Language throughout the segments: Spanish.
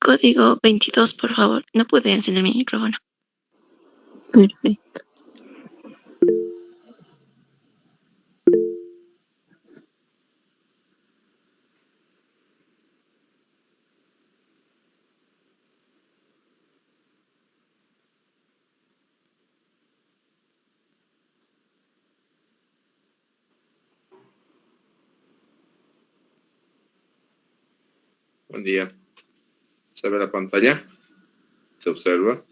código 22, por favor. No pude encender mi micrófono. Perfecto. Buen día. ¿Se ve la pantalla? ¿Se observa?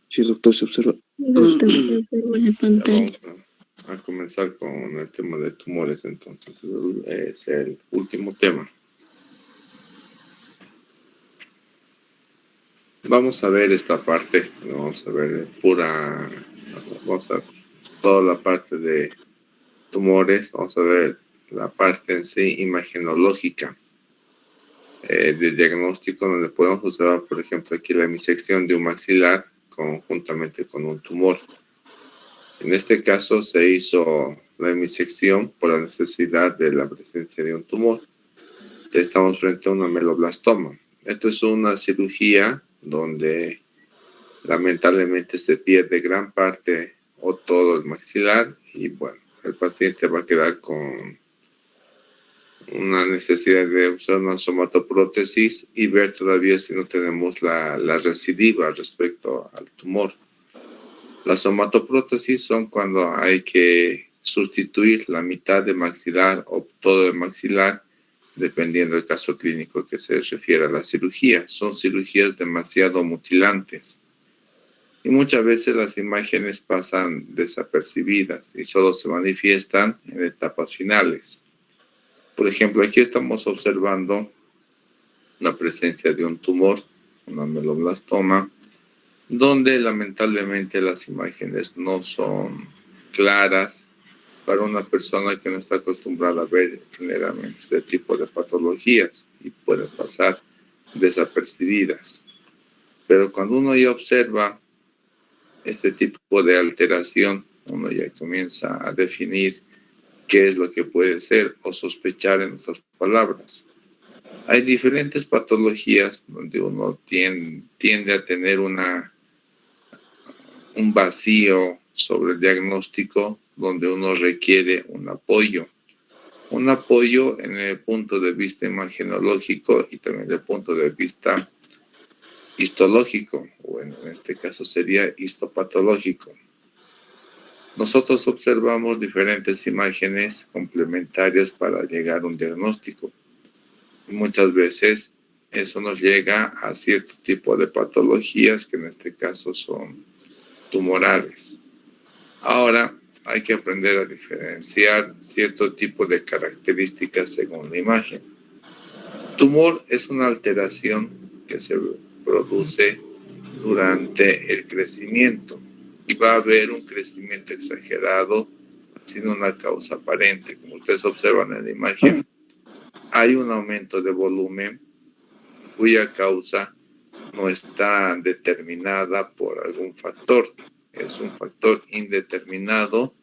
Sí, doctor, se observa. En pantalla. Vamos a comenzar con el tema de tumores, entonces. Es el último tema. Vamos a ver esta parte. Vamos a ver vamos a ver toda la parte de tumores. Vamos a ver la parte en sí imagenológica de diagnóstico, donde podemos observar, por ejemplo, aquí la hemisección de un maxilar conjuntamente con un tumor. En este caso se hizo la hemisección por la necesidad de la presencia de un tumor. Estamos frente a un ameloblastoma. Esto es una cirugía donde lamentablemente se pierde gran parte o todo el maxilar y bueno, el paciente va a quedar con una necesidad de usar una somatoprótesis y ver todavía si no tenemos la recidiva respecto al tumor. Las somatoprótesis son cuando hay que sustituir la mitad de maxilar o todo de maxilar, dependiendo del caso clínico que se refiere a la cirugía. Son cirugías demasiado mutilantes. Y muchas veces las imágenes pasan desapercibidas y solo se manifiestan en etapas finales. Por ejemplo, aquí estamos observando la presencia de un tumor, un ameloblastoma, donde lamentablemente las imágenes no son claras para una persona que no está acostumbrada a ver generalmente este tipo de patologías y pueden pasar desapercibidas. Pero cuando uno ya observa este tipo de alteración, uno ya comienza a definir qué es lo que puede ser o sospechar, en otras palabras. Hay diferentes patologías donde uno tiende a tener un vacío sobre el diagnóstico, donde uno requiere un apoyo en el punto de vista imagenológico y también del punto de vista histológico, o en este caso sería histopatológico. Nosotros observamos diferentes imágenes complementarias para llegar a un diagnóstico. Muchas veces eso nos llega a cierto tipo de patologías que en este caso son tumorales. Ahora hay que aprender a diferenciar cierto tipo de características según la imagen. Tumor es una alteración que se produce durante el crecimiento y va a haber un crecimiento exagerado sin una causa aparente. Como ustedes observan en la imagen, hay un aumento de volumen cuya causa no está determinada por algún factor. Es un factor indeterminado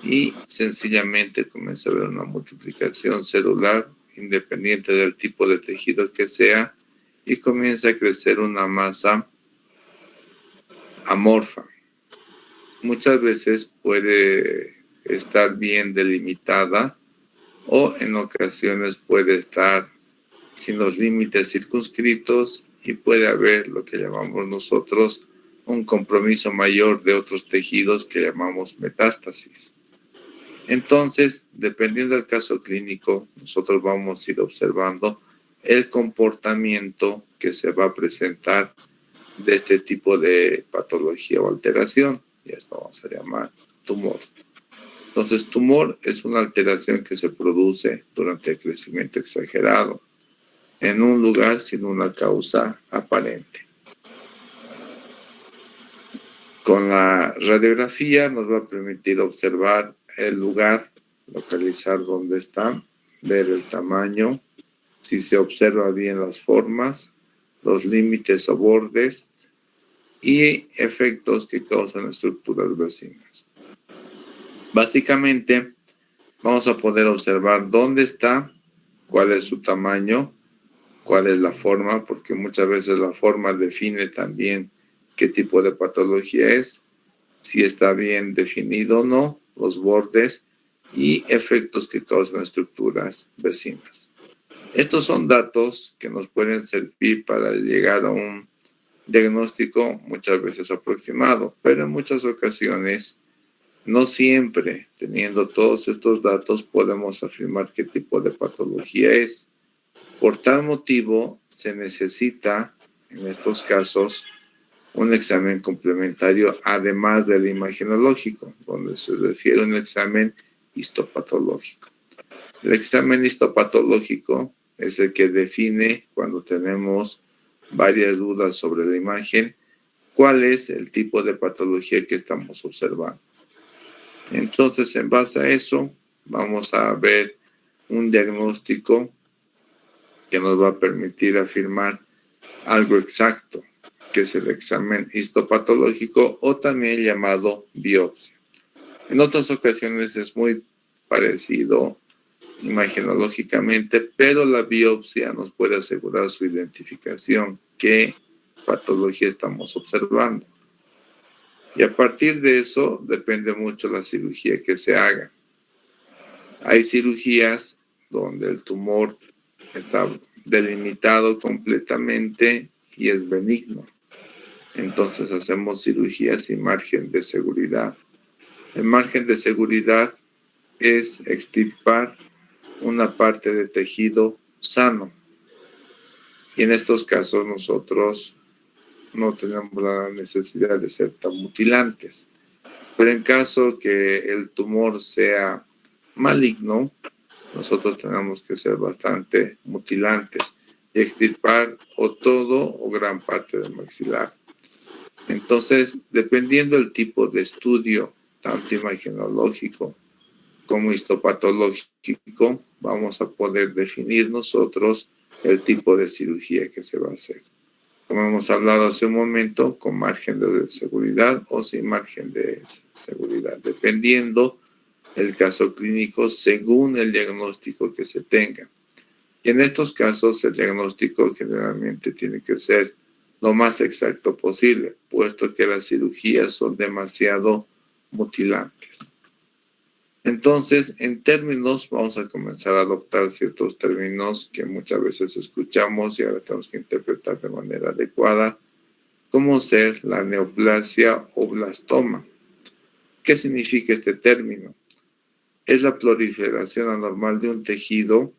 y sencillamente comienza a haber una multiplicación celular independiente del tipo de tejido que sea y comienza a crecer una masa amorfa. Muchas veces puede estar bien delimitada o en ocasiones puede estar sin los límites circunscritos y puede haber lo que llamamos nosotros un compromiso mayor de otros tejidos que llamamos metástasis. Entonces, dependiendo del caso clínico, nosotros vamos a ir observando el comportamiento que se va a presentar de este tipo de patología o alteración, y esto vamos a llamar tumor. Entonces, tumor es una alteración que se produce durante el crecimiento exagerado, en un lugar sin una causa aparente. Con la radiografía nos va a permitir observar el lugar, localizar dónde está, ver el tamaño, si se observa bien las formas, los límites o bordes y efectos que causan estructuras vecinas. Básicamente, vamos a poder observar dónde está, cuál es su tamaño, cuál es la forma, porque muchas veces la forma define también qué tipo de patología es, si está bien definido o no, los bordes y efectos que causan estructuras vecinas. Estos son datos que nos pueden servir para llegar a un diagnóstico muchas veces aproximado, pero en muchas ocasiones, no siempre teniendo todos estos datos podemos afirmar qué tipo de patología es. Por tal motivo, se necesita, en estos casos, un examen complementario además del imagenológico, donde se refiere a un examen histopatológico. El examen histopatológico es el que define, cuando tenemos varias dudas sobre la imagen, cuál es el tipo de patología que estamos observando. Entonces, en base a eso, vamos a ver un diagnóstico que nos va a permitir afirmar algo exacto, que es el examen histopatológico o también llamado biopsia. En otras ocasiones es muy parecido imagenológicamente, pero la biopsia nos puede asegurar su identificación, qué patología estamos observando. Y a partir de eso depende mucho la cirugía que se haga. Hay cirugías donde el tumor está delimitado completamente y es benigno. Entonces hacemos cirugía sin margen de seguridad. El margen de seguridad es extirpar una parte de tejido sano. Y en estos casos nosotros no tenemos la necesidad de ser tan mutilantes. Pero en caso que el tumor sea maligno, nosotros tenemos que ser bastante mutilantes y extirpar o todo o gran parte del maxilar. Entonces, dependiendo del tipo de estudio, tanto imagenológico como histopatológico, vamos a poder definir nosotros el tipo de cirugía que se va a hacer. Como hemos hablado hace un momento, con margen de seguridad o sin margen de seguridad, dependiendo el caso clínico según el diagnóstico que se tenga. Y en estos casos el diagnóstico generalmente tiene que ser lo más exacto posible, puesto que las cirugías son demasiado mutilantes. Entonces, en términos, vamos a comenzar a adoptar ciertos términos que muchas veces escuchamos y ahora tenemos que interpretar de manera adecuada, como ser la neoplasia o blastoma. ¿Qué significa este término? Es la proliferación anormal de un tejido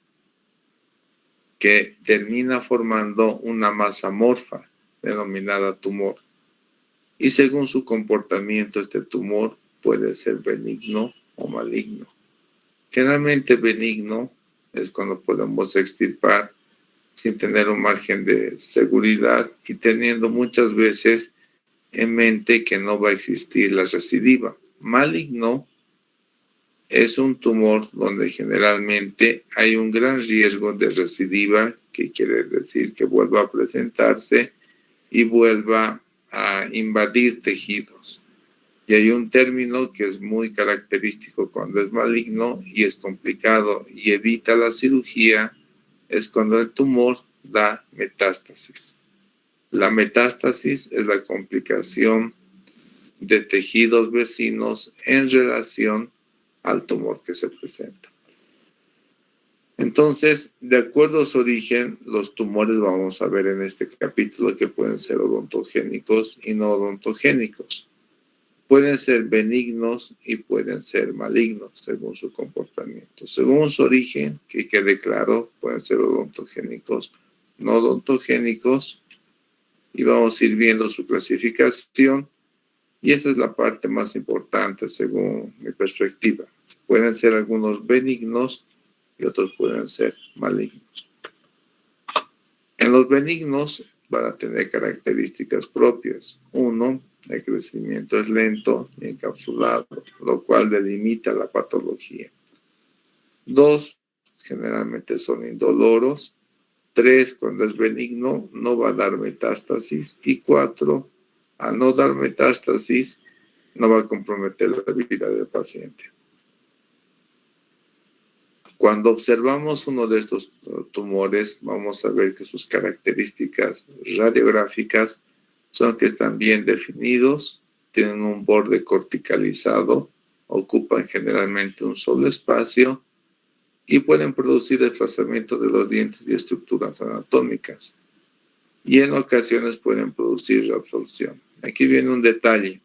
que termina formando una masa amorfa, denominada tumor. Y según su comportamiento, este tumor puede ser benigno o maligno. Generalmente benigno es cuando podemos extirpar sin tener un margen de seguridad y teniendo muchas veces en mente que no va a existir la recidiva. Maligno es un tumor donde generalmente hay un gran riesgo de recidiva, que quiere decir que vuelva a presentarse y vuelva a invadir tejidos. Y hay un término que es muy característico cuando es maligno y es complicado y evita la cirugía, es cuando el tumor da metástasis. La metástasis es la complicación de tejidos vecinos en relación al tumor que se presenta. Entonces, de acuerdo a su origen, los tumores vamos a ver en este capítulo que pueden ser odontogénicos y no odontogénicos. Pueden ser benignos y pueden ser malignos según su comportamiento. Según su origen, que quede claro, pueden ser odontogénicos, no odontogénicos, y vamos a ir viendo su clasificación. Y esta es la parte más importante según mi perspectiva. Pueden ser algunos benignos y otros pueden ser malignos. En los benignos van a tener características propias. Uno, el crecimiento es lento y encapsulado, lo cual delimita la patología. Dos, generalmente son indoloros. Tres, cuando es benigno, no va a dar metástasis. Y cuatro, al no dar metástasis, no va a comprometer la vida del paciente. Cuando observamos uno de estos tumores, vamos a ver que sus características radiográficas son que están bien definidos, tienen un borde corticalizado, ocupan generalmente un solo espacio y pueden producir desplazamiento de los dientes y estructuras anatómicas. Y en ocasiones pueden producir reabsorción. Aquí viene un detalle.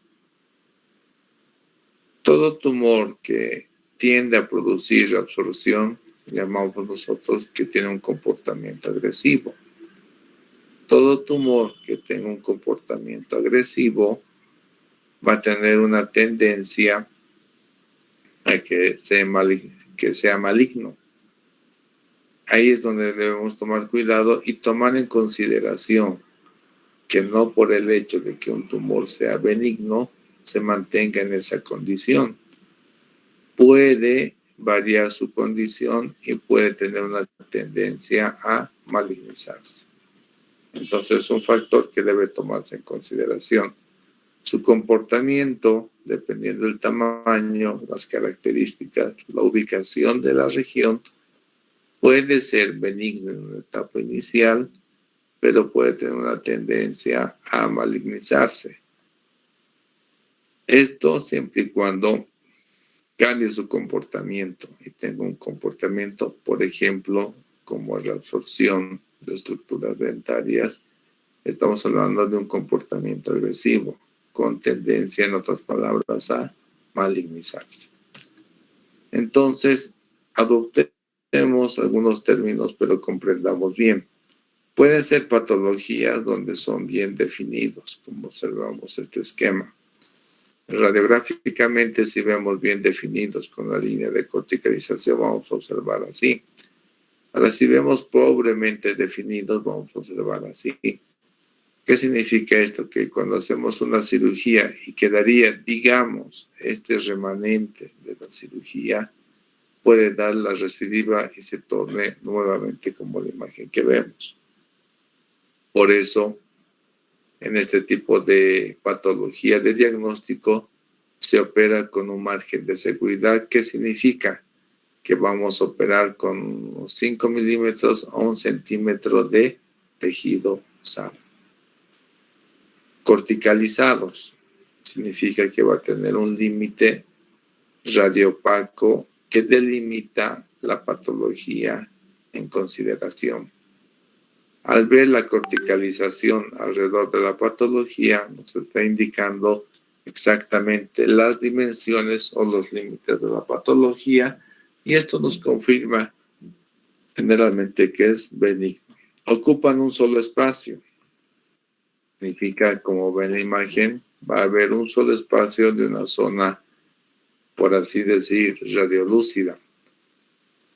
Todo tumor que tiende a producir reabsorción, llamamos nosotros que tiene un comportamiento agresivo. Todo tumor que tenga un comportamiento agresivo va a tener una tendencia a que sea maligno. Ahí es donde debemos tomar cuidado y tomar en consideración que no por el hecho de que un tumor sea benigno se mantenga en esa condición. Puede variar su condición y puede tener una tendencia a malignizarse. Entonces es un factor que debe tomarse en consideración. Su comportamiento, dependiendo del tamaño, las características, la ubicación de la región, puede ser benigno en una etapa inicial, pero puede tener una tendencia a malignizarse. Esto siempre y cuando cambie su comportamiento y tenga un comportamiento, por ejemplo, como la absorción de estructuras dentarias. Estamos hablando de un comportamiento agresivo, con tendencia, en otras palabras, a malignizarse. Entonces, adoptemos algunos términos, pero comprendamos bien. Pueden ser patologías donde son bien definidos, como observamos este esquema. Radiográficamente, si vemos bien definidos con la línea de corticalización, vamos a observar así. Ahora, si vemos pobremente definidos, vamos a observar así. ¿Qué significa esto? Que cuando hacemos una cirugía y quedaría, digamos, este remanente de la cirugía, puede dar la recidiva y se torne nuevamente como la imagen que vemos. Por eso, en este tipo de patología de diagnóstico, se opera con un margen de seguridad. ¿Qué significa? Que vamos a operar con unos 5 milímetros a 1 centímetro de tejido sano. Corticalizados significa que va a tener un límite radioopaco que delimita la patología en consideración. Al ver la corticalización alrededor de la patología, nos está indicando exactamente las dimensiones o los límites de la patología, y esto nos confirma generalmente que es benigno. Ocupan un solo espacio. Significa, como ven la imagen, va a haber un solo espacio de una zona, por así decir, radiolúcida.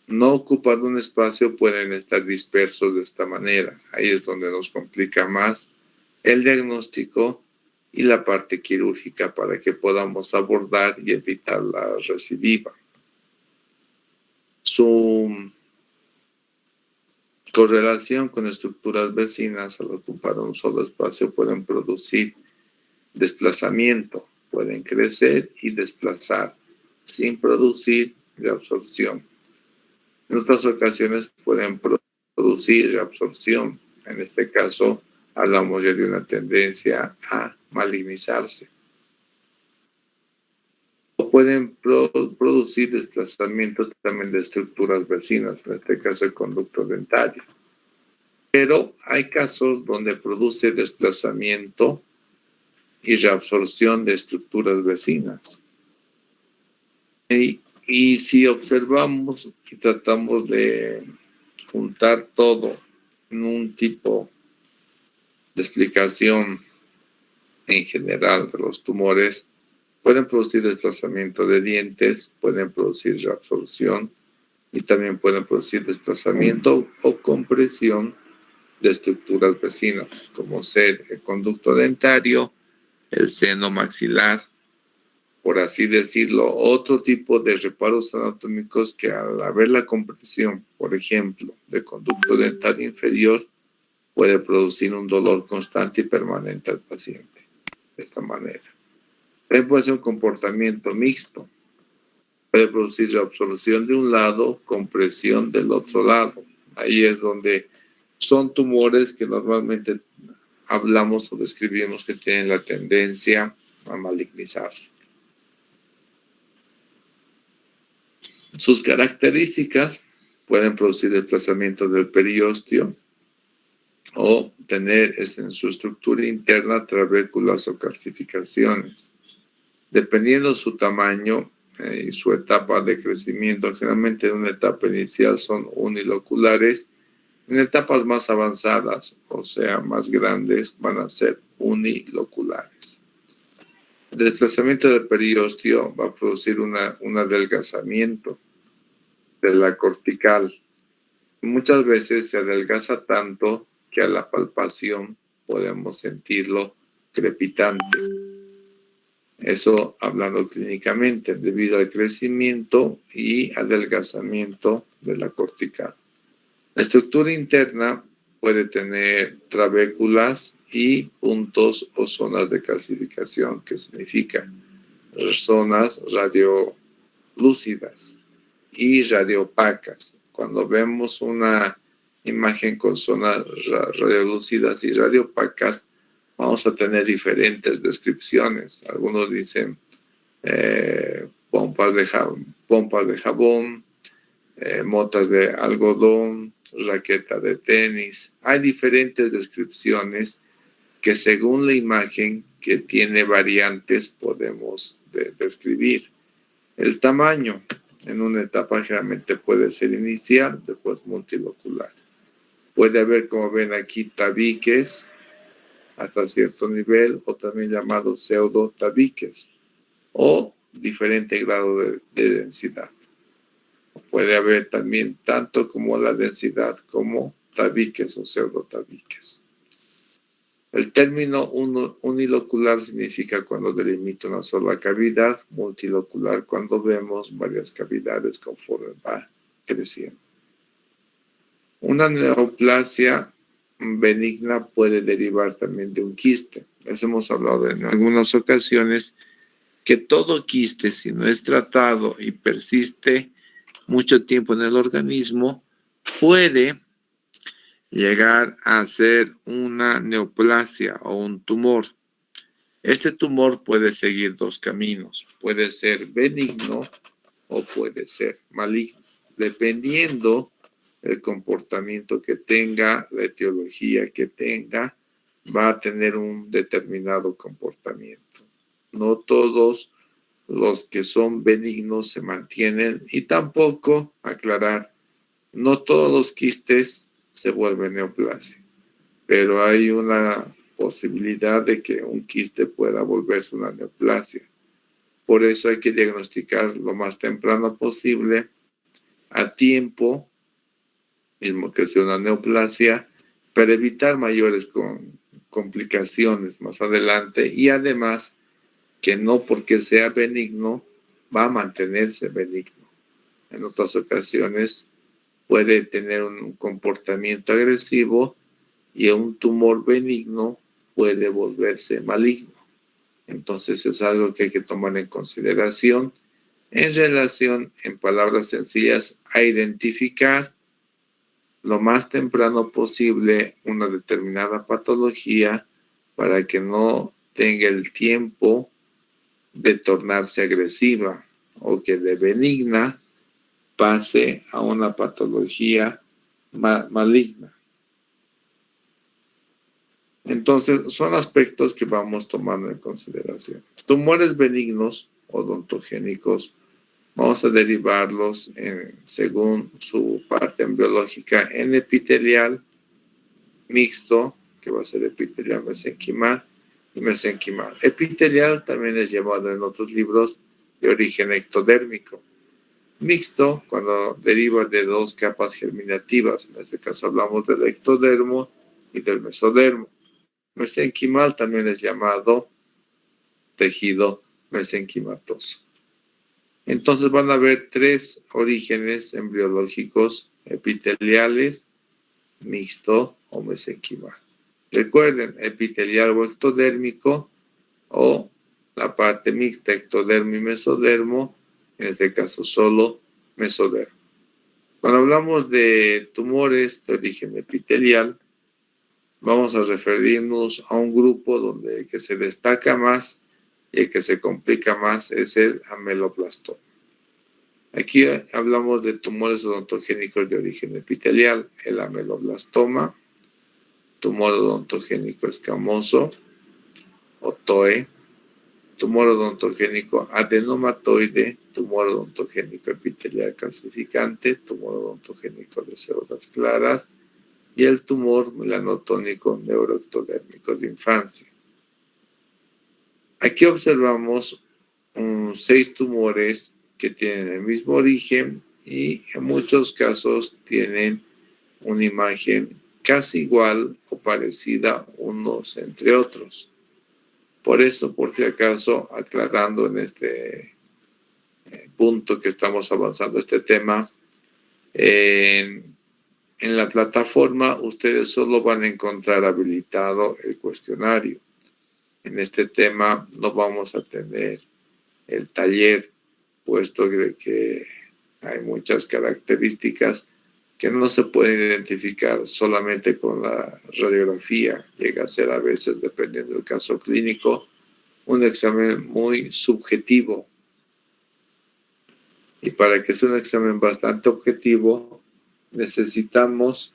No ocupan un espacio, pueden estar dispersos de esta manera. Ahí es donde nos complica más el diagnóstico y la parte quirúrgica para que podamos abordar y evitar la recidiva. Su correlación con estructuras vecinas, al ocupar un solo espacio, pueden producir desplazamiento, pueden crecer y desplazar sin producir reabsorción. En otras ocasiones pueden producir reabsorción. En este caso, hablamos ya de una tendencia a malignizarse. O pueden producir desplazamientos también de estructuras vecinas, en este caso el conducto dentario. Pero hay casos donde produce desplazamiento y reabsorción de estructuras vecinas. Y si observamos y tratamos de juntar todo en un tipo de explicación en general de los tumores, pueden producir desplazamiento de dientes, pueden producir reabsorción y también pueden producir desplazamiento o compresión de estructuras vecinas, como ser el conducto dentario, el seno maxilar, por así decirlo, otro tipo de reparos anatómicos que al haber la compresión, por ejemplo, del conducto dentario inferior, puede producir un dolor constante y permanente al paciente, de esta manera. También puede ser un comportamiento mixto. Puede producir reabsorción de un lado, compresión del otro lado. Ahí es donde son tumores que normalmente hablamos o describimos que tienen la tendencia a malignizarse. Sus características pueden producir desplazamiento del periósteo o tener en su estructura interna trabéculas o calcificaciones. Dependiendo de su tamaño y su etapa de crecimiento, generalmente en una etapa inicial son uniloculares. En etapas más avanzadas, o sea, más grandes, van a ser uniloculares. El desplazamiento del periósteo va a producir un adelgazamiento de la cortical. Muchas veces se adelgaza tanto que a la palpación podemos sentirlo crepitante. Eso hablando clínicamente, debido al crecimiento y adelgazamiento de la cortical. La estructura interna puede tener trabéculas y puntos o zonas de calcificación, que significa zonas radiolúcidas y radiopacas. Cuando vemos una imagen con zonas radiolúcidas y radiopacas, vamos a tener diferentes descripciones. Algunos dicen pompas de jabón, motas de algodón, raqueta de tenis. Hay diferentes descripciones que según la imagen que tiene variantes podemos describir. El tamaño en una etapa generalmente puede ser inicial, después multilocular. Puede haber, como ven aquí, tabiques hasta cierto nivel, o también llamados pseudotabiques, o diferente grado de densidad. Puede haber también tanto como la densidad como tabiques o pseudotabiques. El término unilocular significa cuando delimita una sola cavidad, multilocular cuando vemos varias cavidades conforme va creciendo. Una neoplasia benigna puede derivar también de un quiste. Les hemos hablado en algunas ocasiones que todo quiste, si no es tratado y persiste mucho tiempo en el organismo, puede llegar a ser una neoplasia o un tumor. Este tumor puede seguir dos caminos. Puede ser benigno o puede ser maligno, dependiendo del comportamiento que tenga, la etiología que tenga, va a tener un determinado comportamiento. No todos los que son benignos se mantienen, y tampoco, aclarar, no todos los quistes se vuelven neoplasia, pero hay una posibilidad de que un quiste pueda volverse una neoplasia. Por eso hay que diagnosticar lo más temprano posible, a tiempo, mismo que sea una neoplasia, para evitar mayores complicaciones más adelante, y además que no porque sea benigno va a mantenerse benigno. En otras ocasiones puede tener un comportamiento agresivo y un tumor benigno puede volverse maligno. Entonces es algo que hay que tomar en consideración en relación, en palabras sencillas, a identificar lo más temprano posible una determinada patología para que no tenga el tiempo de tornarse agresiva o que de benigna pase a una patología maligna. Entonces, son aspectos que vamos tomando en consideración. Tumores benignos odontogénicos, vamos a derivarlos según su parte embriológica en epitelial mixto, que va a ser epitelial mesenquimal y mesenquimal. Epitelial también es llamado en otros libros de origen ectodérmico. Mixto, cuando deriva de dos capas germinativas, en este caso hablamos del ectodermo y del mesodermo. Mesenquimal también es llamado tejido mesenquimatoso. Entonces van a haber tres orígenes embriológicos: epiteliales, mixto o mesenquimal. Recuerden, epitelial o ectodérmico, o la parte mixta, ectodermo y mesodermo, en este caso solo mesodermo. Cuando hablamos de tumores de origen epitelial, vamos a referirnos a un grupo donde el que se destaca más y el que se complica más es el ameloblastoma. Aquí hablamos de tumores odontogénicos de origen epitelial, el ameloblastoma, tumor odontogénico escamoso o TOE, tumor odontogénico adenomatoide, tumor odontogénico epitelial calcificante, tumor odontogénico de células claras y el tumor melanotónico neuroectodérmico de infancia. Aquí observamos 6 tumores que tienen el mismo origen y en muchos casos tienen una imagen casi igual o parecida unos entre otros. Por eso, por si acaso, aclarando en este punto que estamos avanzando este tema, en la plataforma ustedes solo van a encontrar habilitado el cuestionario. En este tema no vamos a tener el taller, puesto que hay muchas características que no se pueden identificar solamente con la radiografía. Llega a ser a veces, dependiendo del caso clínico, un examen muy subjetivo. Y para que sea un examen bastante objetivo, necesitamos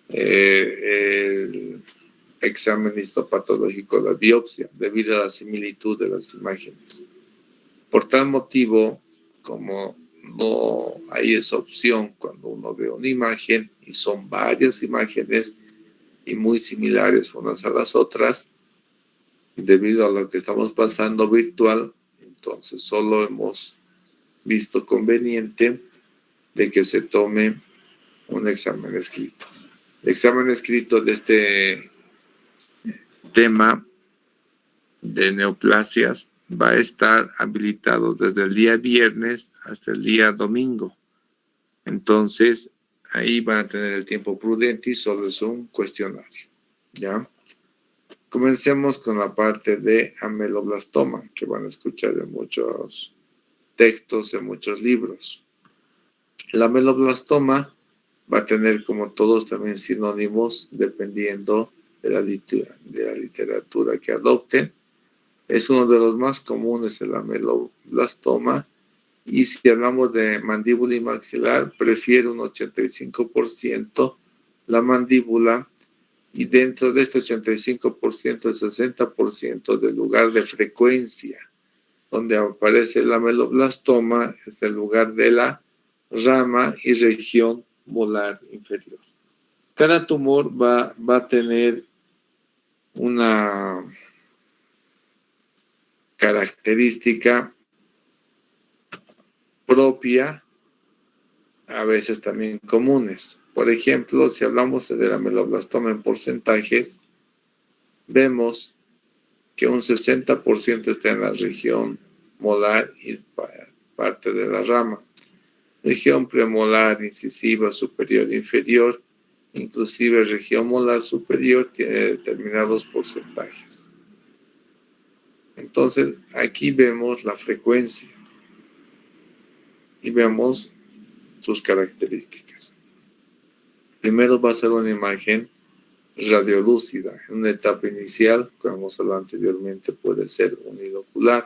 el examen histopatológico, la biopsia, debido a la similitud de las imágenes. Por tal motivo, como no hay esa opción cuando uno ve una imagen y son varias imágenes y muy similares unas a las otras, debido a lo que estamos pasando virtual, entonces solo hemos visto conveniente de que se tome un examen escrito. El examen escrito de este tema de neoplasias va a estar habilitado desde el día viernes hasta el día domingo. Entonces, ahí van a tener el tiempo prudente y solo es un cuestionario, ¿ya? Comencemos con la parte de ameloblastoma, que van a escuchar en muchos textos, en muchos libros. El ameloblastoma va a tener, como todos, también sinónimos dependiendo de la literatura que adopten. Es uno de los más comunes el ameloblastoma, y si hablamos de mandíbula y maxilar, prefiere un 85% la mandíbula, y dentro de este 85%, el 60% del lugar de frecuencia donde aparece el ameloblastoma es el lugar de la rama y región molar inferior. Cada tumor va a tener una característica propia, a veces también comunes. Por ejemplo, si hablamos del ameloblastoma en porcentajes, vemos que un 60% está en la región molar y parte de la rama. Región premolar, incisiva, superior, inferior, inclusive región molar superior tiene determinados porcentajes. Entonces, aquí vemos la frecuencia y vemos sus características. Primero va a ser una imagen radiolúcida. En una etapa inicial, como hemos hablado anteriormente, puede ser unilocular.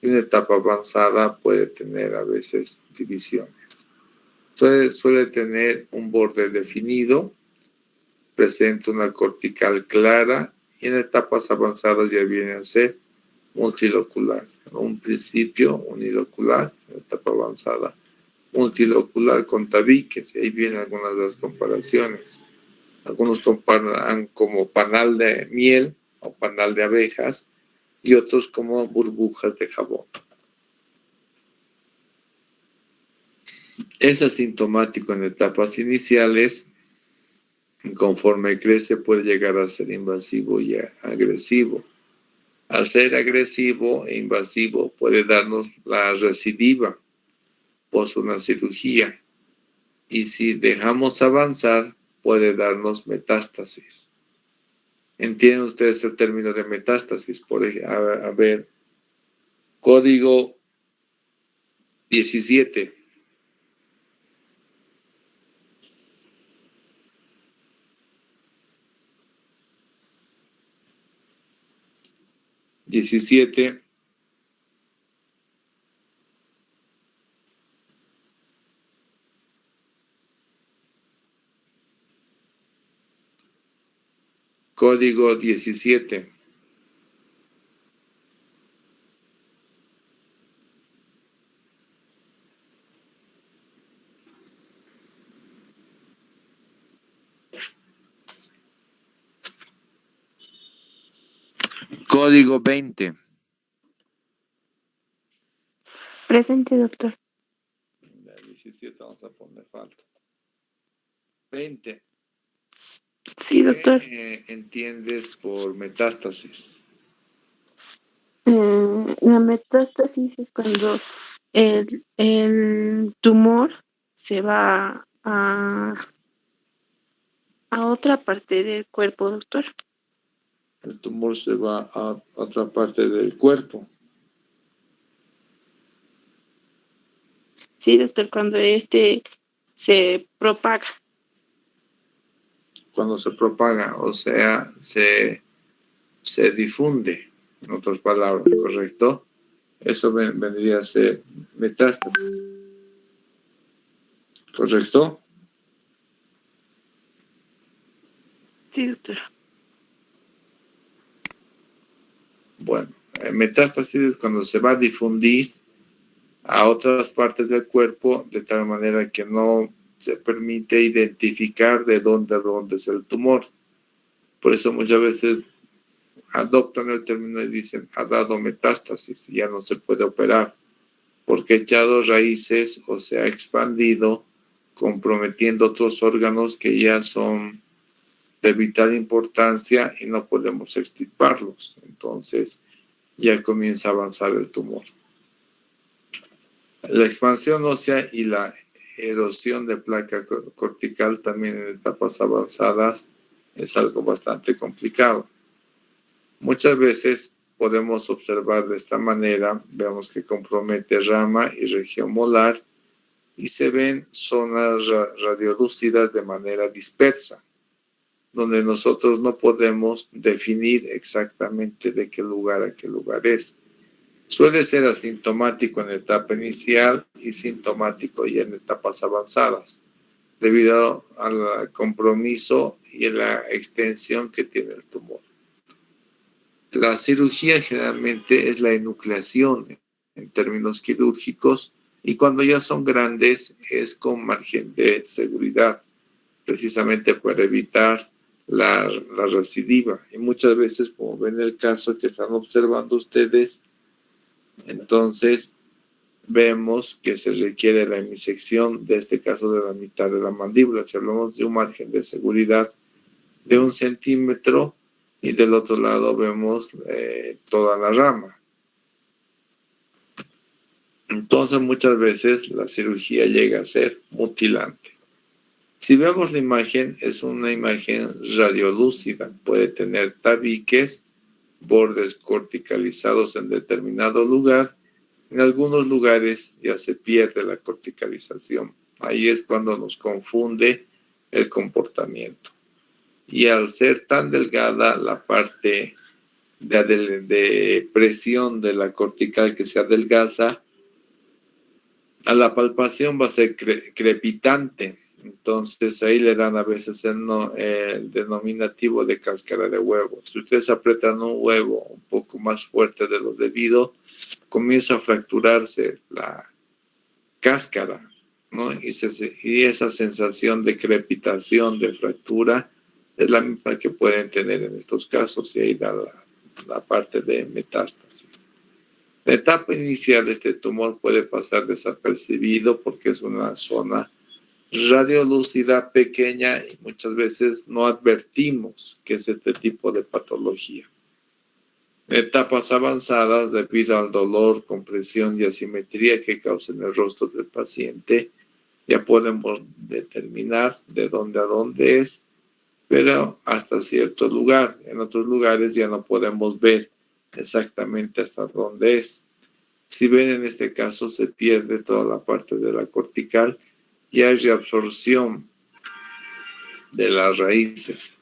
Y una etapa avanzada puede tener a veces divisiones. Suele tener un borde definido, presenta una cortical clara, y en etapas avanzadas ya viene a ser multilocular. En un principio unilocular, en etapa avanzada multilocular con tabiques, y ahí vienen algunas de las comparaciones. Algunos comparan como panal de miel o panal de abejas y otros como burbujas de jabón. Es asintomático en etapas iniciales. Conforme crece puede llegar a ser invasivo y agresivo. Al ser agresivo e invasivo puede darnos la recidiva post una cirugía, y si dejamos avanzar puede darnos metástasis. ¿Entienden ustedes el término de metástasis? Por ejemplo, a ver, código 17. Código 17. Código 20. Presente, doctor. La 17 vamos a poner falta. 20. Sí, doctor. ¿Qué entiendes por metástasis? La metástasis es cuando el tumor se va a otra parte del cuerpo, doctor. El tumor se va a otra parte del cuerpo. Sí, doctor, cuando se propaga. Cuando se propaga, o sea, se difunde, en otras palabras, ¿correcto? Eso vendría a ser metástasis, ¿correcto? Sí, doctor. Bueno, metástasis es cuando se va a difundir a otras partes del cuerpo de tal manera que no se permite identificar de dónde a dónde es el tumor. Por eso muchas veces adoptan el término y dicen, ha dado metástasis, ya no se puede operar, porque ha echado raíces o se ha expandido, comprometiendo otros órganos que ya son de vital importancia y no podemos extirparlos. Entonces ya comienza a avanzar el tumor. La expansión ósea y la erosión de placa cortical también en etapas avanzadas es algo bastante complicado. Muchas veces podemos observar de esta manera, vemos que compromete rama y región molar y se ven zonas radiolúcidas de manera dispersa, donde nosotros no podemos definir exactamente de qué lugar a qué lugar es. Suele ser asintomático en la etapa inicial y sintomático ya en etapas avanzadas, debido al compromiso y la extensión que tiene el tumor. La cirugía generalmente es la enucleación en términos quirúrgicos y cuando ya son grandes es con margen de seguridad, precisamente para evitar la recidiva. Y muchas veces, como ven el caso que están observando ustedes, entonces vemos que se requiere la hemisección, de este caso de la mitad de la mandíbula. Si hablamos de un margen de seguridad de 1 centímetro y del otro lado vemos toda la rama. Entonces muchas veces la cirugía llega a ser mutilante. Si vemos la imagen, es una imagen radiolúcida, puede tener tabiques, bordes corticalizados en determinado lugar. En algunos lugares ya se pierde la corticalización. Ahí es cuando nos confunde el comportamiento. Y al ser tan delgada la parte de presión de la cortical que se adelgaza, a la palpación va a ser crepitante. Entonces ahí le dan a veces el denominativo de cáscara de huevo. Si ustedes apretan un huevo un poco más fuerte de lo debido, comienza a fracturarse la cáscara, ¿no? Y esa sensación de crepitación, de fractura, es la misma que pueden tener en estos casos y ahí da la parte de metástasis. La etapa inicial de este tumor puede pasar desapercibido porque es una zona radiolúcida pequeña y muchas veces no advertimos que es este tipo de patología. En etapas avanzadas, debido al dolor, compresión y asimetría que causa en el rostro del paciente, ya podemos determinar de dónde a dónde es, pero hasta cierto lugar. En otros lugares ya no podemos ver exactamente hasta dónde es. Si ven, en este caso se pierde toda la parte de la cortical y hay reabsorción de las raíces,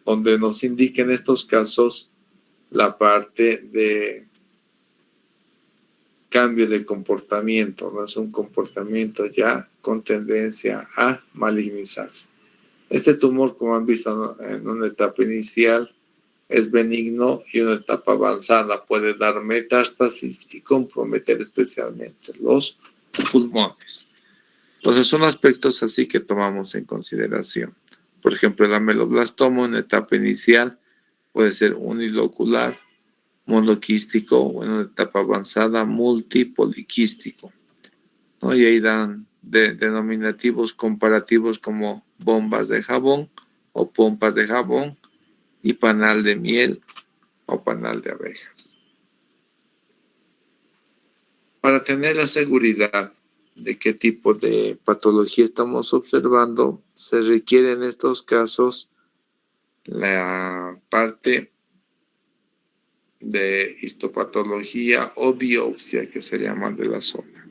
donde nos indica en estos casos la parte de cambio de comportamiento, no es un comportamiento ya con tendencia a malignizarse. Este tumor, como han visto en una etapa inicial, es benigno y en una etapa avanzada puede dar metástasis y comprometer especialmente los pulmones. Entonces son aspectos así que tomamos en consideración. Por ejemplo, el ameloblastoma en etapa inicial puede ser unilocular, monoquístico o en una etapa avanzada multipoliquístico, ¿no? Y ahí dan denominativos comparativos como bombas de jabón o pompas de jabón y panal de miel o panal de abejas. Para tener la seguridad de qué tipo de patología estamos observando, se requiere en estos casos la parte de histopatología o biopsia, que se llama de la zona.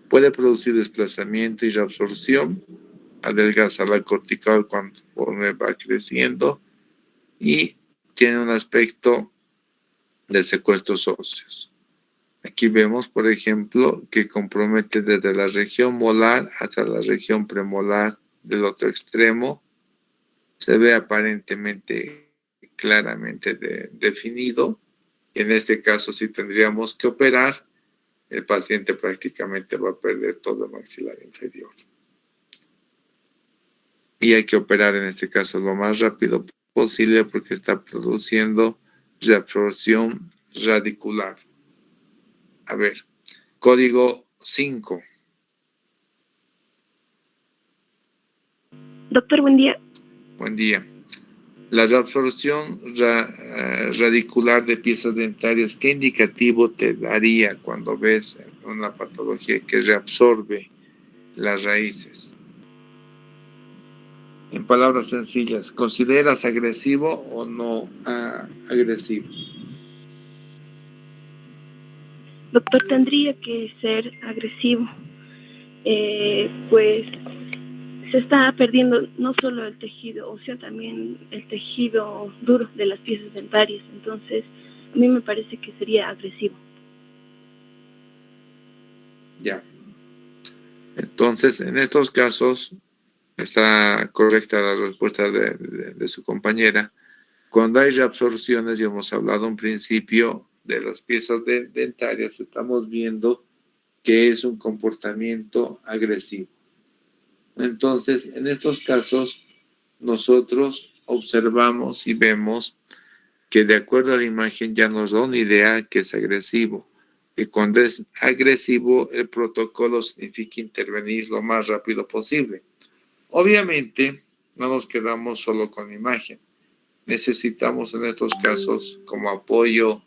Puede producir desplazamiento y reabsorción, adelgaza la cortical conforme va creciendo y tiene un aspecto de secuestros óseos. Aquí vemos, por ejemplo, que compromete desde la región molar hasta la región premolar del otro extremo. Se ve aparentemente claramente definido. En este caso, si tendríamos que operar, el paciente prácticamente va a perder todo el maxilar inferior. Y hay que operar en este caso lo más rápido posible porque está produciendo reabsorción radicular. A ver, código 5. Doctor, buen día. Buen día. La reabsorción radicular de piezas dentarias, ¿qué indicativo te daría cuando ves una patología que reabsorbe las raíces? En palabras sencillas, ¿consideras agresivo o no agresivo? Doctor, tendría que ser agresivo. Pues se está perdiendo no solo el tejido óseo, también el tejido duro de las piezas dentarias. Entonces, a mí me parece que sería agresivo. Ya. Entonces, en estos casos, está correcta la respuesta de su compañera. Cuando hay reabsorciones, ya hemos hablado en principio de las piezas dentarias, estamos viendo que es un comportamiento agresivo. Entonces, en estos casos, nosotros observamos y vemos que de acuerdo a la imagen ya nos da una idea que es agresivo. Y cuando es agresivo, el protocolo significa intervenir lo más rápido posible. Obviamente, no nos quedamos solo con la imagen. Necesitamos en estos casos como apoyo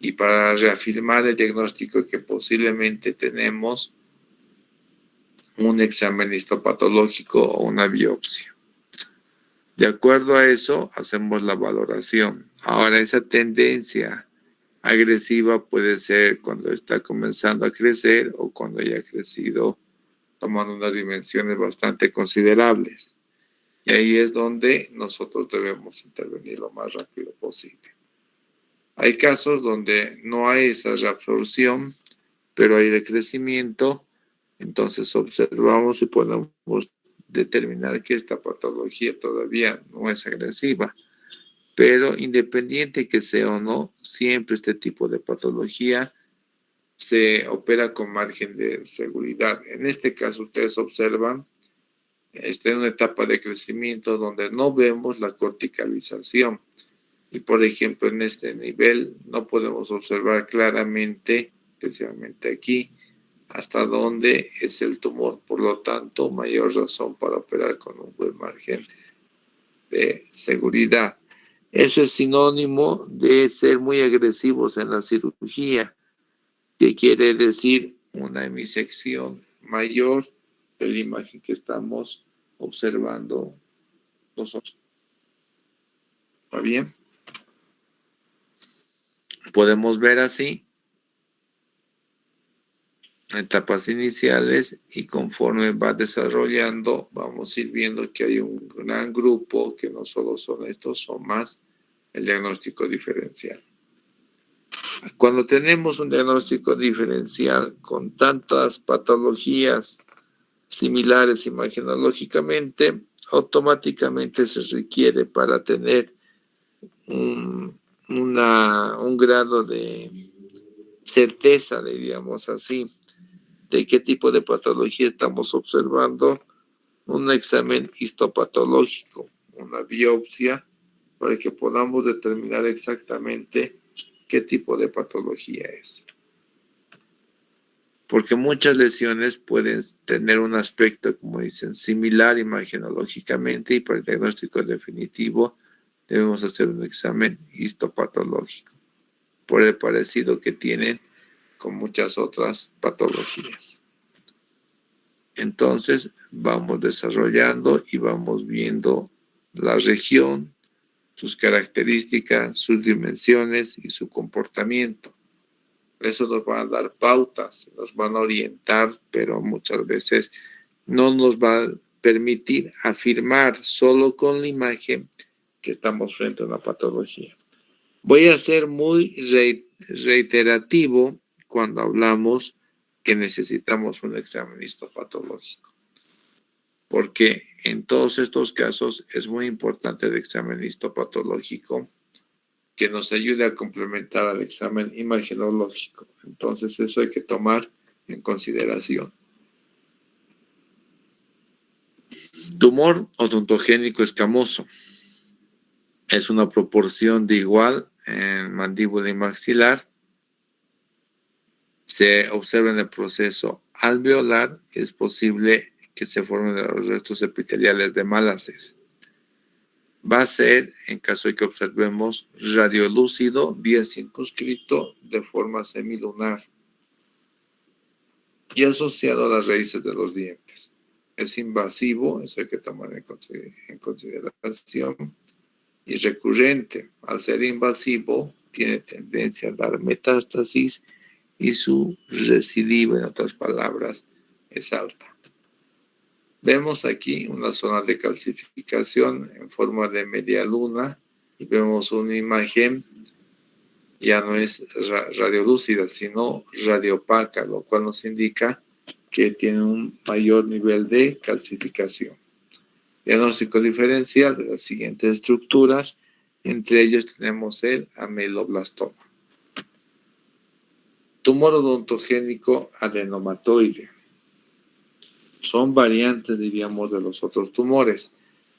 y para reafirmar el diagnóstico que posiblemente tenemos un examen histopatológico o una biopsia. De acuerdo a eso, hacemos la valoración. Ahora, esa tendencia agresiva puede ser cuando está comenzando a crecer o cuando ya ha crecido, tomando unas dimensiones bastante considerables. Y ahí es donde nosotros debemos intervenir lo más rápido posible. Hay casos donde no hay esa reabsorción, pero hay decrecimiento. Entonces observamos y podemos determinar que esta patología todavía no es agresiva. Pero independiente que sea o no, siempre este tipo de patología se opera con margen de seguridad. En este caso, ustedes observan, está en una etapa de crecimiento donde no vemos la corticalización. Y por ejemplo, en este nivel no podemos observar claramente, especialmente aquí, hasta dónde es el tumor. Por lo tanto, mayor razón para operar con un buen margen de seguridad. Eso es sinónimo de ser muy agresivos en la cirugía, que quiere decir una hemisección mayor de la imagen que estamos observando nosotros. ¿Está bien? Podemos ver así etapas iniciales, y conforme va desarrollando, vamos a ir viendo que hay un gran grupo que no solo son estos, son más el diagnóstico diferencial. Cuando tenemos un diagnóstico diferencial con tantas patologías similares imagenológicamente, automáticamente se requiere para tener un grado de certeza, diríamos así, de qué tipo de patología estamos observando, un examen histopatológico, una biopsia, para que podamos determinar exactamente qué tipo de patología es. Porque muchas lesiones pueden tener un aspecto, como dicen, similar imagenológicamente, y para el diagnóstico definitivo debemos hacer un examen histopatológico, por el parecido que tienen con muchas otras patologías. Entonces vamos desarrollando y vamos viendo la región, sus características, sus dimensiones y su comportamiento. Eso nos va a dar pautas, nos van a orientar, pero muchas veces no nos va a permitir afirmar solo con la imagen que estamos frente a una patología. Voy a ser muy reiterativo cuando hablamos que necesitamos un examen histopatológico, porque en todos estos casos es muy importante el examen histopatológico, que nos ayude a complementar al examen imagenológico. Entonces eso hay que tomar en consideración. Tumor odontogénico escamoso. Es una proporción de igual en mandíbula y maxilar. Se observa en el proceso alveolar y es posible que se formen los restos epiteliales de Malassez. Va a ser, en caso de que observemos, radiolúcido, bien circunscrito, de forma semilunar y asociado a las raíces de los dientes. Es invasivo, eso hay que tomar en consideración, y recurrente. Al ser invasivo, tiene tendencia a dar metástasis y su recidiva, en otras palabras, es alta. Vemos aquí una zona de calcificación en forma de media luna y vemos una imagen, ya no es radiolúcida, sino radiopaca, lo cual nos indica que tiene un mayor nivel de calcificación. Diagnóstico diferencial de las siguientes estructuras, entre ellos tenemos el ameloblastoma. Tumor odontogénico adenomatoide. Son variantes, diríamos, de los otros tumores.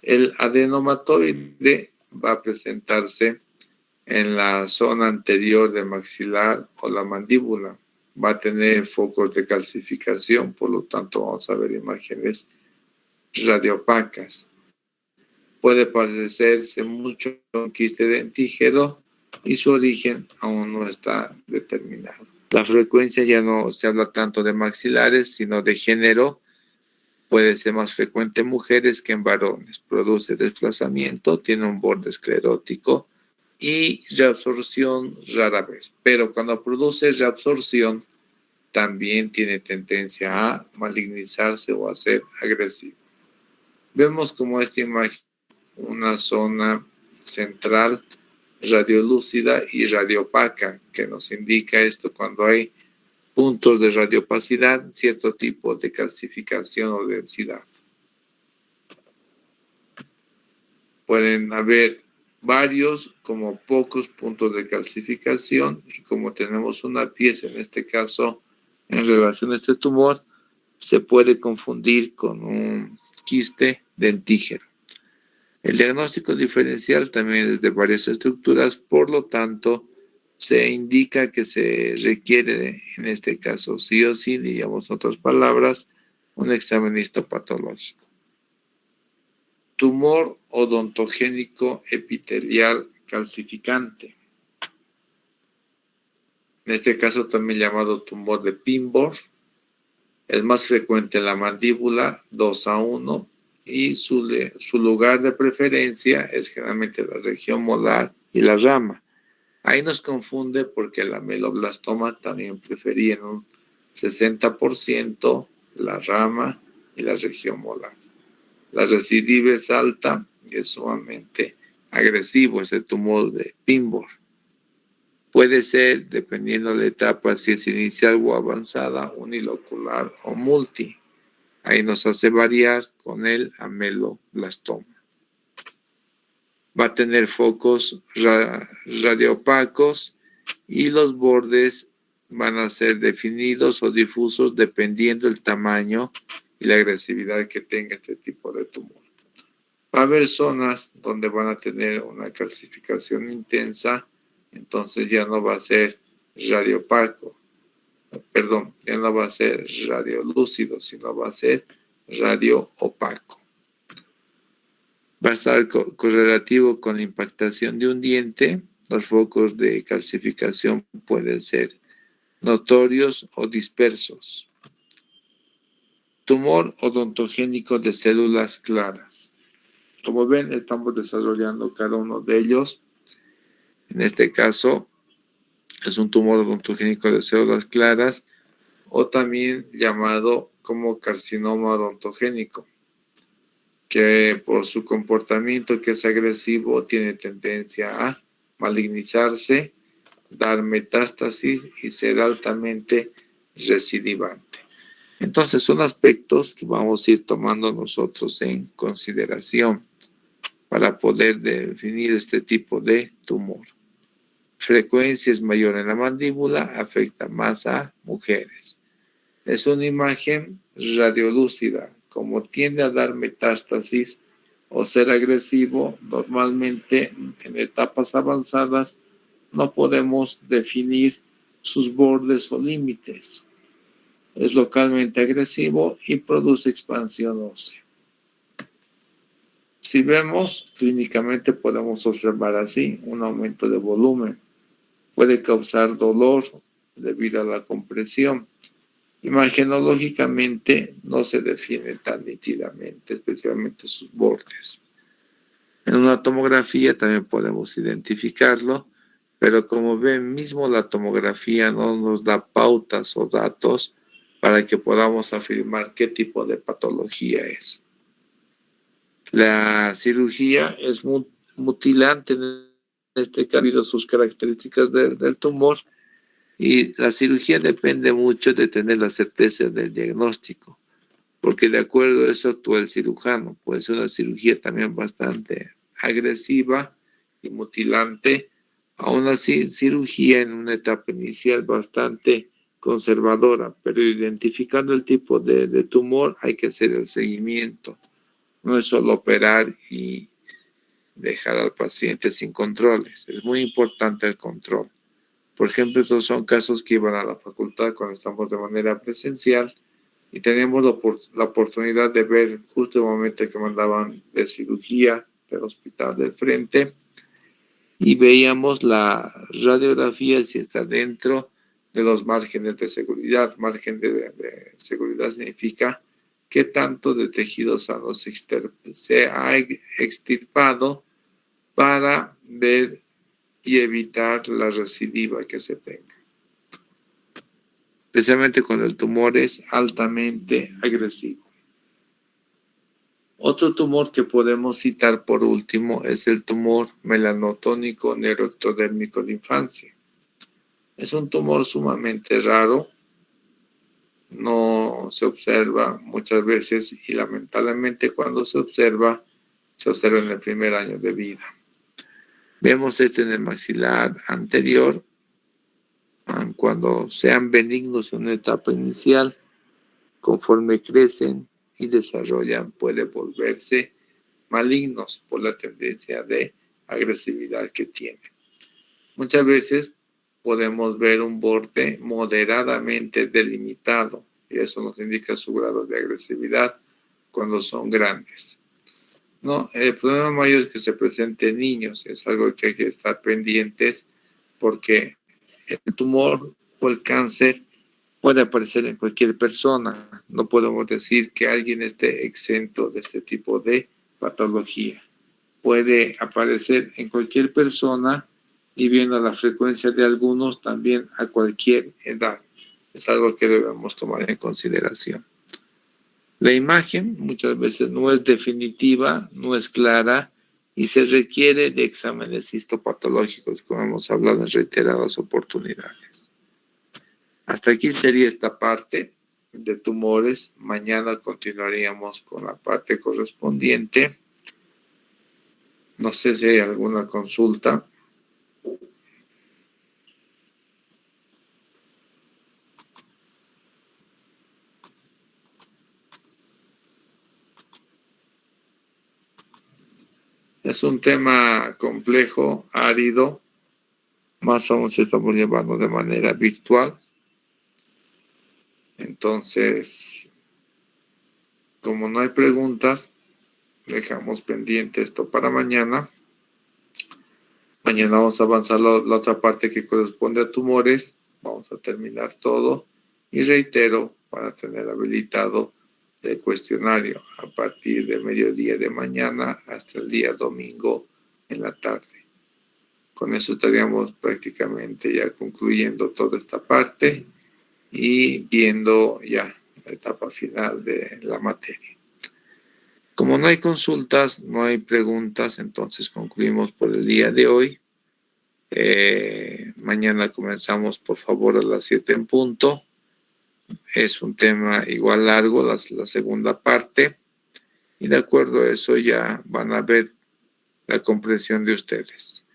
El adenomatoide va a presentarse en la zona anterior del maxilar o la mandíbula. Va a tener focos de calcificación, por lo tanto vamos a ver imágenes radiopacas. Puede parecerse mucho a un quiste dentígeno y su origen aún no está determinado. La frecuencia ya no se habla tanto de maxilares, sino de género. Puede ser más frecuente en mujeres que en varones. Produce desplazamiento, tiene un borde esclerótico y reabsorción rara vez. Pero cuando produce reabsorción, también tiene tendencia a malignizarse o a ser agresivo. Vemos como esta imagen una zona central radiolúcida y radiopaca, que nos indica esto cuando hay puntos de radiopacidad, cierto tipo de calcificación o densidad. Pueden haber varios como pocos puntos de calcificación, y como tenemos una pieza en este caso en relación a este tumor, se puede confundir con un quiste dentígeno. El diagnóstico diferencial también es de varias estructuras, por lo tanto, se indica que se requiere, en este caso, sí o sí, diríamos en otras palabras, un examen histopatológico. Tumor odontogénico epitelial calcificante. En este caso también llamado tumor de Pinborg. Es más frecuente en la mandíbula, 2:1, y su lugar de preferencia es generalmente la región molar y la rama. Ahí nos confunde porque el ameloblastoma también prefería en un 60% la rama y la región molar. La recidiva es alta y es sumamente agresivo, ese tumor de Pinbor. Puede ser, dependiendo de la etapa, si es inicial o avanzada, unilocular o multi. Ahí nos hace variar con el ameloblastoma. Va a tener focos radioopacos y los bordes van a ser definidos o difusos dependiendo del tamaño y la agresividad que tenga este tipo de tumor. Va a haber zonas donde van a tener una calcificación intensa, entonces ya no va a ser radioopaco, ya no va a ser radiolúcido, sino va a ser radioopaco. Va a estar correlativo con la impactación de un diente. Los focos de calcificación pueden ser notorios o dispersos. Tumor odontogénico de células claras. Como ven, estamos desarrollando cada uno de ellos. En este caso, es un tumor odontogénico de células claras o también llamado como carcinoma odontogénico, que por su comportamiento que es agresivo tiene tendencia a malignizarse, dar metástasis y ser altamente recidivante. Entonces son aspectos que vamos a ir tomando nosotros en consideración para poder definir este tipo de tumor. Frecuencia es mayor en la mandíbula, afecta más a mujeres. Es una imagen radiolúcida, como tiende a dar metástasis o ser agresivo, normalmente en etapas avanzadas no podemos definir sus bordes o límites. Es localmente agresivo y produce expansión ósea. Si vemos, clínicamente podemos observar así un aumento de volumen. Puede causar dolor debido a la compresión. Imagenológicamente no se define tan nítidamente, especialmente sus bordes. En una tomografía también podemos identificarlo, pero como ven, mismo la tomografía no nos da pautas o datos para que podamos afirmar qué tipo de patología es. La cirugía es mutilante en este caso, debido a sus características del tumor, y la cirugía depende mucho de tener la certeza del diagnóstico, porque de acuerdo a eso actúa el cirujano. Puede ser una cirugía también bastante agresiva y mutilante, aún así cirugía en una etapa inicial bastante conservadora, pero identificando el tipo de tumor hay que hacer el seguimiento. No es solo operar y dejar al paciente sin controles, es muy importante el control. Por ejemplo, estos son casos que iban a la facultad cuando estamos de manera presencial y teníamos la oportunidad de ver justo el momento que mandaban de cirugía del hospital del frente y veíamos la radiografía si está dentro de los márgenes de seguridad. Margen de seguridad significa qué tanto de tejido sano se ha extirpado para ver y evitar la recidiva que se tenga, especialmente cuando el tumor es altamente agresivo. Otro tumor que podemos citar por último es el tumor melanotónico neuroectodérmico de infancia. Es un tumor sumamente raro, no se observa muchas veces y lamentablemente cuando se observa en el primer año de vida. Vemos en el maxilar anterior. Cuando sean benignos en una etapa inicial, conforme crecen y desarrollan, puede volverse malignos por la tendencia de agresividad que tienen. Muchas veces podemos ver un borde moderadamente delimitado y eso nos indica su grado de agresividad cuando son grandes. No, el problema mayor es que se presente en niños, es algo que hay que estar pendientes porque el tumor o el cáncer puede aparecer en cualquier persona. No podemos decir que alguien esté exento de este tipo de patología. Puede aparecer en cualquier persona y viendo la frecuencia de algunos también a cualquier edad. Es algo que debemos tomar en consideración. La imagen muchas veces no es definitiva, no es clara y se requiere de exámenes histopatológicos, como hemos hablado en reiteradas oportunidades. Hasta aquí sería esta parte de tumores. Mañana continuaríamos con la parte correspondiente. No sé si hay alguna consulta. Es un tema complejo, árido, más aún si estamos llevando de manera virtual. Entonces, como no hay preguntas, dejamos pendiente esto para mañana. Mañana vamos a avanzar la otra parte que corresponde a tumores. Vamos a terminar todo. Y reitero, para tener habilitado el cuestionario a partir de mediodía de mañana hasta el día domingo en la tarde. Con eso estaríamos prácticamente ya concluyendo toda esta parte y viendo ya la etapa final de la materia. Como no hay consultas, no hay preguntas, entonces concluimos por el día de hoy. Mañana comenzamos, por favor, a las 7 en punto. Es un tema igual largo, la segunda parte. Y de acuerdo a eso ya van a ver la comprensión de ustedes.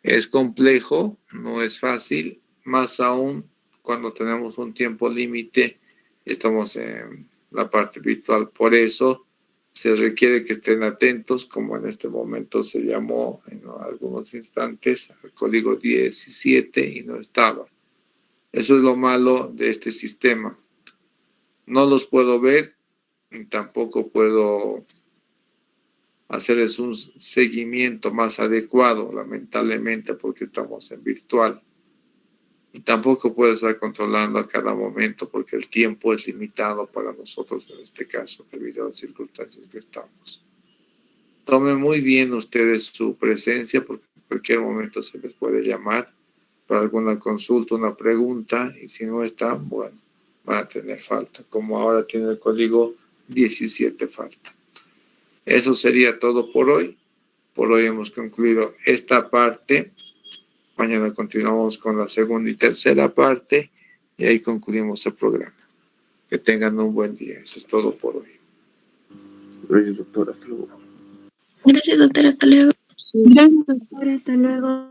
Es complejo, no es fácil, más aún cuando tenemos un tiempo límite, estamos en la parte virtual. Por eso se requiere que estén atentos, como en este momento se llamó en algunos instantes al código 17 y no estaba. Eso es lo malo de este sistema. No los puedo ver, ni tampoco puedo hacerles un seguimiento más adecuado, lamentablemente, porque estamos en virtual. Y tampoco puedo estar controlando a cada momento porque el tiempo es limitado para nosotros en este caso, debido a las circunstancias que estamos. Tomen muy bien ustedes su presencia porque en cualquier momento se les puede llamar para alguna consulta, una pregunta, y si no están, bueno, van a tener falta, como ahora tiene el código 17 falta. Eso sería todo por hoy. Por hoy hemos concluido esta parte. Mañana continuamos con la segunda y tercera parte y ahí concluimos el programa. Que tengan un buen día. Eso es todo por hoy. Gracias, doctor. Hasta luego. Gracias, doctor. Hasta luego. Gracias, doctor. Hasta luego.